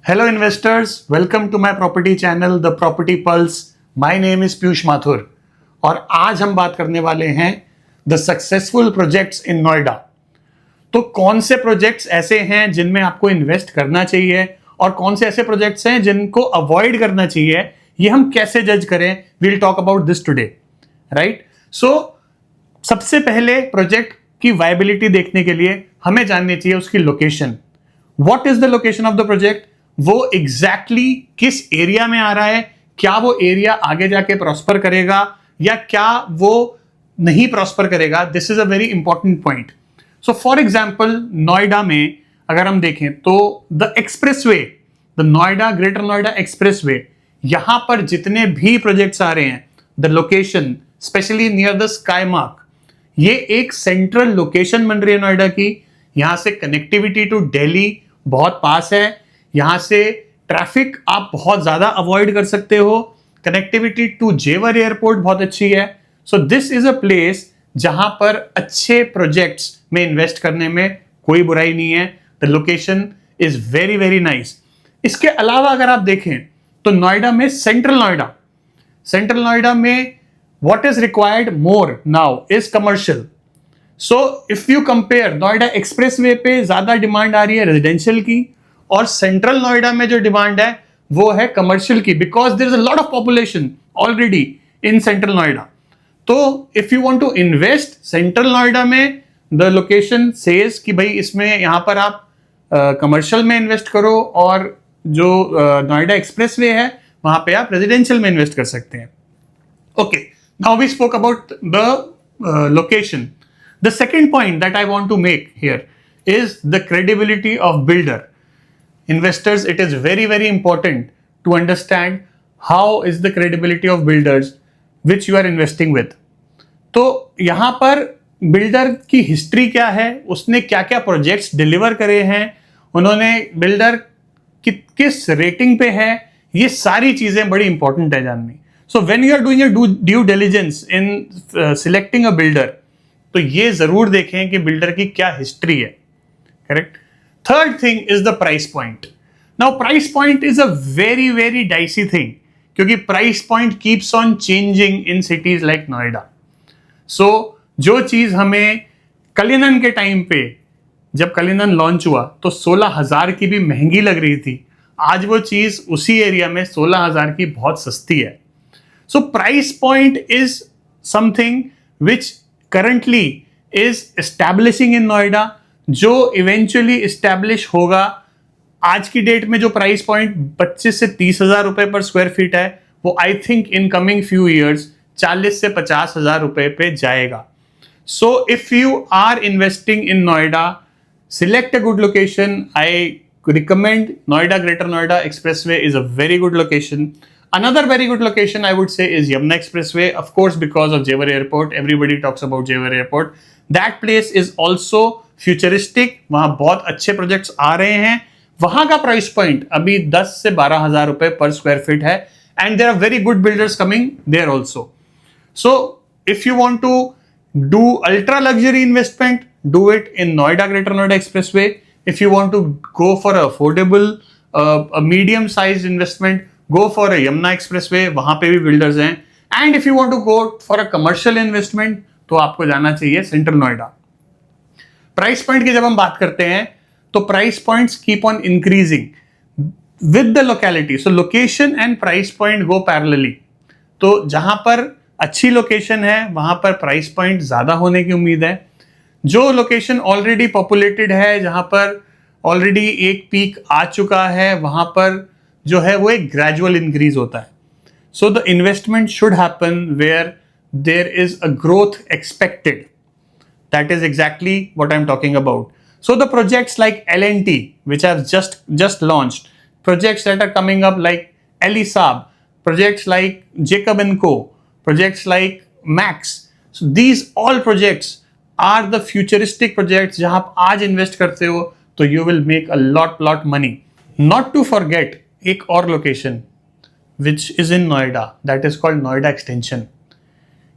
Hello investors, welcome to my property channel The Property Pulse. My name is Piyush Mathur और आज हम बात करने वाले हैं the successful projects in Noida. तो कौन से प्रोजेक्ट्स ऐसे हैं जिनमें आपको इन्वेस्ट करना चाहिए और कौन से ऐसे प्रोजेक्ट्स हैं जिनको अवॉइड करना चाहिए, ये हम कैसे जज करें? We'll talk about this today, right? So सबसे पहले प्रोजेक्ट की वायबिलिटी देखने के लिए हमें जाननी चाहिए उसकी location. What is the location of the project? वो एग्जैक्टली किस एरिया में आ रहा है, क्या वो एरिया आगे जाके प्रॉस्पर करेगा या क्या वो नहीं प्रॉस्पर करेगा? This is a very important point. So for example Noida में अगर हम देखें तो the expressway, the Noida greater Noida expressway, यहां पर जितने भी प्रोजेक्ट्स आ रहे हैं, the location specially near the sky mark, ये एक सेंट्रल लोकेशन बन रही है नोएडा की। यहां से कनेक्टिविटी टू दिल्ली बहुत पास है, यहां से ट्रैफिक आप बहुत ज्यादा अवॉइड कर सकते हो, कनेक्टिविटी टू जेवर एयरपोर्ट बहुत अच्छी है। So this is a place जहां पर अच्छे प्रोजेक्ट्स में इन्वेस्ट करने में कोई बुराई नहीं है। The location is very very nice. इसके अलावा अगर आप देखें तो नोएडा में सेंट्रल नोएडा में what is required more now is commercial. So if you compare Noida expressway पे ज्यादा डिमांड आ रही है रेजिडेंशियल की और सेंट्रल नोएडा में जो डिमांड है वो है कमर्शियल की, because there is a lot of population already in central Noida. तो if you want to invest central Noida में, द लोकेशन सेज कि भाई इसमें यहां पर आप कमर्शियल में इन्वेस्ट करो और जो नोएडा एक्सप्रेसवे है वहां पे आप रेजिडेंशियल में इन्वेस्ट कर सकते हैं। Okay, now we spoke about the location. The second point that I want to make here is the credibility of builder. Investors, it is very very important to understand how is the credibility of builders which you are investing with. तो यहाँ पर builder की history क्या है, उसने क्या क्या projects deliver करे हैं, उन्होंने बिल्डर किस रेटिंग पे है, ये सारी चीजें बड़ी इंपॉर्टेंट है जाननी। So when you are doing your due diligence in selecting a builder, तो ये जरूर देखें कि बिल्डर की क्या हिस्ट्री है, correct? Third thing is the price point. Now price point is a very very dicey thing, क्योंकि price point keeps on changing in cities like Noida. So जो चीज हमें कलिनन के टाइम पे, जब कलिनन लॉन्च हुआ तो 16,000 की भी महंगी लग रही थी, आज वो चीज उसी एरिया में 16,000 की बहुत सस्ती है। So price point is something which currently is establishing in Noida, जो eventually establish होगा। आज की डेट में जो प्राइस पॉइंट 25 से 30,000 रुपए पर स्क्वायर फीट है, वो I think in coming few years 40 से 50,000 रुपए पे जाएगा। So if you are investing in Noida, select a good location. I recommend Noida Greater Noida Expressway is a very good location. Another very good location I would say is Yamuna Expressway, of course, because of Jewar Airport. Everybody talks about Jewar Airport. That place is also futuristic. वहाँ बहुत अच्छे projects आ रहे हैं। वहाँ का price point अभी 10 से 12,000 रुपए पर स्क्वायर फीट है, and there are very good builders coming there also. So if you want to do ultra luxury investment, do it in Noida Greater Noida Expressway. If you want to go for a affordable, a medium sized investment, go for a Yamuna Expressway, वहां पे भी builders हैं। And if you want to go for a commercial investment तो आपको जाना चाहिए central Noida. Price point की जब हम बात करते हैं तो price points keep on increasing with the locality. So location and price point go parallelly. तो जहां पर अच्छी लोकेशन है वहां पर प्राइस पॉइंट ज्यादा होने की उम्मीद है। जो लोकेशन ऑलरेडी पॉपुलेटेड है, जहां पर ऑलरेडी एक पीक आ चुका है, वहां पर जो है वो एक ग्रेजुअल इंक्रीज होता है। So the investment should happen where there is a growth expected. That is exactly what I am talking about. So the projects like L&T which have just launched, projects that are coming up like Elisab, projects like Jacob & Co, projects like Max. So these all projects are the futuristic projects जहां आप आज invest करते हो तो you will make a lot money. Not to forget एक और location which is in Noida, that is called Noida extension.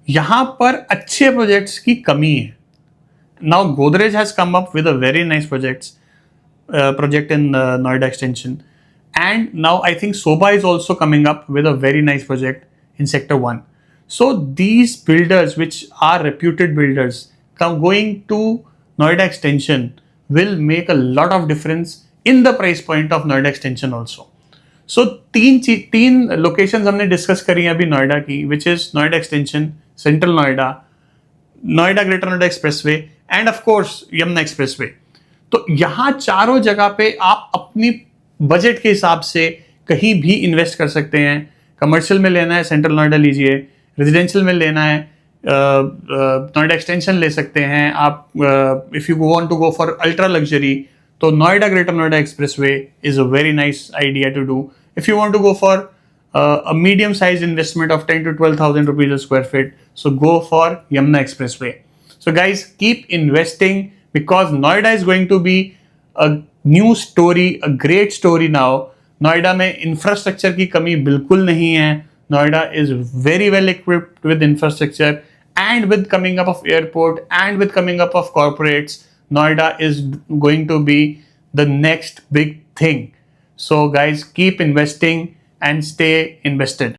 यहां पर अच्छे प्रोजेक्ट्स की कमी है। Now Godrej has come up with a very nice project in Noida extension, And now I think Sobha is also coming up with a very nice project in Sector 1. So these builders, which are reputed builders, going to Noida Extension will make a lot of difference in the price point of Noida Extension also. So तीन locations हमने discuss करी हैं अभी नोएडा की, which is Noida extension, central Noida, Noida greater Noida expressway end of course Yamuna expressway. तो यहाँ चारों जगह पे आप अपनी बजट के हिसाब से कहीं भी इन्वेस्ट कर सकते हैं. कमर्शियल में लेना है सेंट्रल नोएडा लीजिए, रेजिडेंशियल में लेना है नोएडा एक्सटेंशन ले सकते हैं आप. If you want to go for ultra luxury तो Noida greater Noida expressway is a very nice idea to do. If you want to go for a medium sized investment of 10 to 12,000 rupees a square feet, so go for Yamuna Expressway. So guys, keep investing because Noida is going to be a new story, a great story now. Noida में infrastructure की कमी बिल्कुल नहीं है. Noida is very well equipped with infrastructure, and with coming up of airport and with coming up of corporates, Noida is going to be the next big thing. So guys, keep investing and stay invested.